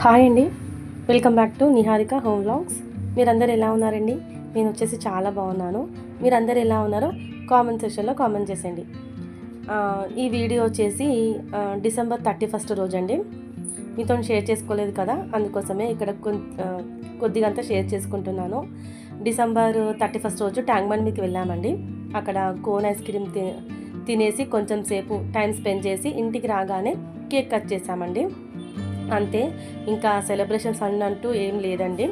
Hi అండి, welcome back to Niharika home vlogs. మీరందరూ ఎలా ఉన్నారండి? నేను వచ్చేసి చాలా బాగున్నాను. మీరందరూ ఎలా ఉన్నారో కామెంట్ సెక్షన్లో కామెంట్ చేసేయండి. ఈ వీడియో వచ్చేసి డిసెంబర్ 31 రోజు అండి. మీతో షేర్ చేసుకోలేదు కదా, అందుకోసమే ఇక్కడ కొద్దిగంతా షేర్ చేసుకుంటున్నాను. డిసెంబర్ 31 రోజు ట్యాంక్ బండ్ మీకు వెళ్ళామండి. అక్కడ కోన్ ఐస్ క్రీమ్ తినేసి కొంచెం సేపు టైం స్పెండ్ చేసి ఇంటికి రాగానే కేక్ కట్ చేసామండి. అంతే, ఇంకా సెలబ్రేషన్స్ అన్నట్టు ఏం లేదండి.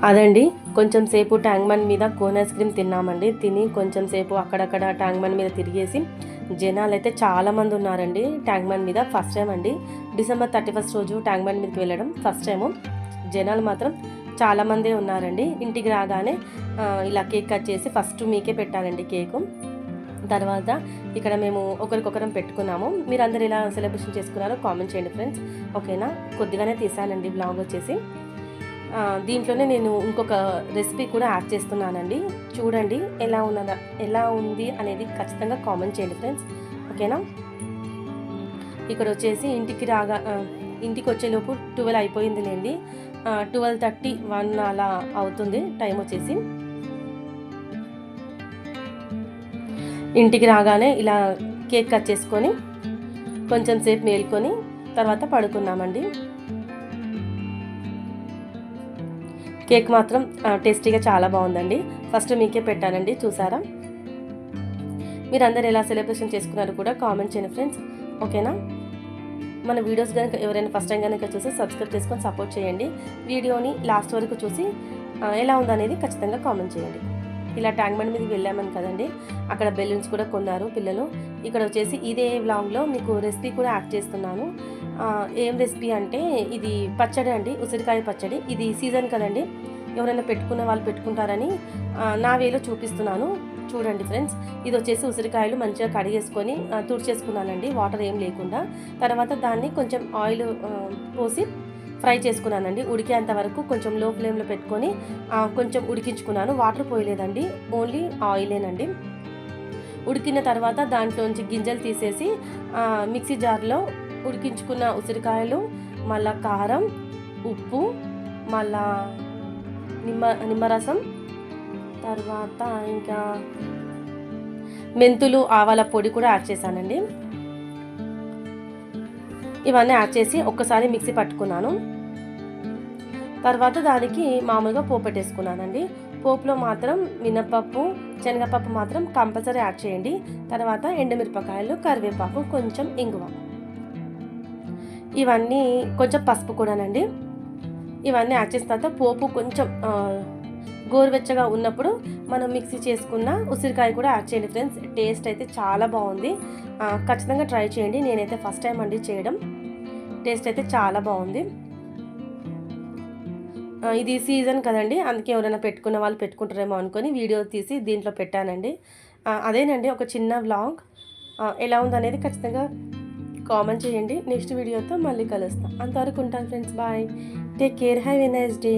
అదండి, కొంచెం సేపు ట్యాంక్ బండ్ మీద కోన్ ఐస్ క్రీమ్ తిన్నామండి. తిని కొంచెం సేపు అక్కడక్కడ ట్యాంక్ బండ్ మీద తిరిగేసి జనాలు అయితే చాలామంది ఉన్నారండి ట్యాంక్ బండ్ మీద. ఫస్ట్ టైం అండి డిసెంబర్ 31 రోజు ట్యాంక్ బండ్ మీదకి వెళ్ళడం ఫస్ట్ టైము. జనాలు మాత్రం చాలామందే ఉన్నారండి. ఇంటికి రాగానే ఇలా కేక్ కట్ చేసి ఫస్ట్ మీకే పెట్టాలండి కేకు. తర్వాత ఇక్కడ మేము ఒకరికొకరం పెట్టుకున్నాము. మీరు అందరు ఎలా సెలబ్రేషన్ చేసుకున్నారో కామెంట్ చేయండి ఫ్రెండ్స్, ఓకేనా? కొద్దిగానే తీసానండి బ్లాగ్ వచ్చేసి. దీంట్లోనే నేను ఇంకొక రెసిపీ కూడా యాడ్ చేస్తున్నానండి. చూడండి ఎలా ఉంది అనేది ఖచ్చితంగా కామెంట్ చేయండి ఫ్రెండ్స్, ఓకేనా? ఇక్కడ వచ్చేసి ఇంటికి వచ్చేలోపు 12 అయిపోయింది లేండి. 12:31 అలా అవుతుంది టైం వచ్చేసి. ఇంటికి రాగానే ఇలా కేక్ కట్ చేసుకొని కొంచెం సేపు మేల్కొని తర్వాత పడుకున్నామండి. కేక్ మాత్రం టేస్టీగా చాలా బాగుందండి. ఫస్ట్ మీకే పెట్టానండి, చూసారా? మీరు అందరు ఎలా సెలబ్రేషన్ చేసుకున్నారో కూడా కామెంట్ చేయండి ఫ్రెండ్స్, ఓకేనా? మన వీడియోస్ కనుక ఎవరైనా ఫస్ట్ టైం కనుక చూసి సబ్స్క్రైబ్ చేసుకొని సపోర్ట్ చేయండి. వీడియోని లాస్ట్ వరకు చూసి ఎలా ఉందనేది ఖచ్చితంగా కామెంట్ చేయండి. ఇలా ట్యాంక్ బండ్ మీదకి వెళ్ళామని కదండి, అక్కడ బెలూన్స్ కూడా కొన్నారు పిల్లలు. ఇక్కడ వచ్చేసి ఇదే వ్లాగ్లో మీకు రెసిపీ కూడా యాడ్ చేస్తున్నాను. ఏం రెసిపీ అంటే ఇది పచ్చడి అండి, ఉసిరికాయ పచ్చడి. ఇది సీజన్ కదండి, ఎవరైనా పెట్టుకున్న వాళ్ళు పెట్టుకుంటారని నా వేలో చూపిస్తున్నాను. చూడండి ఫ్రెండ్స్, ఇది వచ్చేసి ఉసిరికాయలు మంచిగా కడిగేసుకొని తుడిచేసుకున్నానండి, వాటర్ ఏం లేకుండా. తర్వాత దాన్ని కొంచెం ఆయిల్ పోసి ఫ్రై చేసుకున్నానండి. ఉడికేంత వరకు కొంచెం లో ఫ్లేమ్లో పెట్టుకొని కొంచెం ఉడికించుకున్నాను. Water పోయలేదండి, only ఆయిలేనండి. ఉడికిన తర్వాత దాంట్లోంచి గింజలు తీసేసి మిక్సీ జార్లో ఉడికించుకున్న ఉసిరికాయలు, మళ్ళా కారం, ఉప్పు, మళ్ళా నిమ్మరసం, తర్వాత ఇంకా మెంతులు, ఆవాల పొడి కూడా యాడ్ చేశానండి. ఇవన్నీ యాడ్ చేసి ఒక్కసారి మిక్సీ పట్టుకున్నాను. తర్వాత దానికి మామూలుగా పోపు పెట్టేసుకున్నానండి. పోపులో మాత్రం మినపప్పు, శనగపప్పు మాత్రం కంపల్సరీ యాడ్ చేయండి. తర్వాత ఎండుమిరపకాయలు, కరివేపాకు, కొంచెం ఇంగువ, ఇవన్నీ, కొంచెం పసుపు కూడానండి. ఇవన్నీ యాడ్ చేసిన తర్వాత పోపు కొంచెం గోరువెచ్చగా ఉన్నప్పుడు మనం మిక్సీ చేసుకున్న ఉసిరికాయ కూడా యాడ్ చేయండి ఫ్రెండ్స్. టేస్ట్ అయితే చాలా బాగుంది, ఖచ్చితంగా ట్రై చేయండి. నేనైతే ఫస్ట్ టైం అండి చేయడం. టేస్ట్ అయితే చాలా బాగుంది. ఇది సీజన్ కదండి, అందుకే ఎవరైనా పెట్టుకున్న వాళ్ళు పెట్టుకుంటారేమో అనుకొని వీడియో తీసి దీంట్లో పెట్టానండి. అదేనండి ఒక చిన్న వ్లాగ్. ఎలా ఉందనేది ఖచ్చితంగా కామెంట్ చేయండి. నెక్స్ట్ వీడియోతో మళ్ళీ కలుస్తాను. అంతవరకు ఉంటాను friends, bye, take care, have a nice day.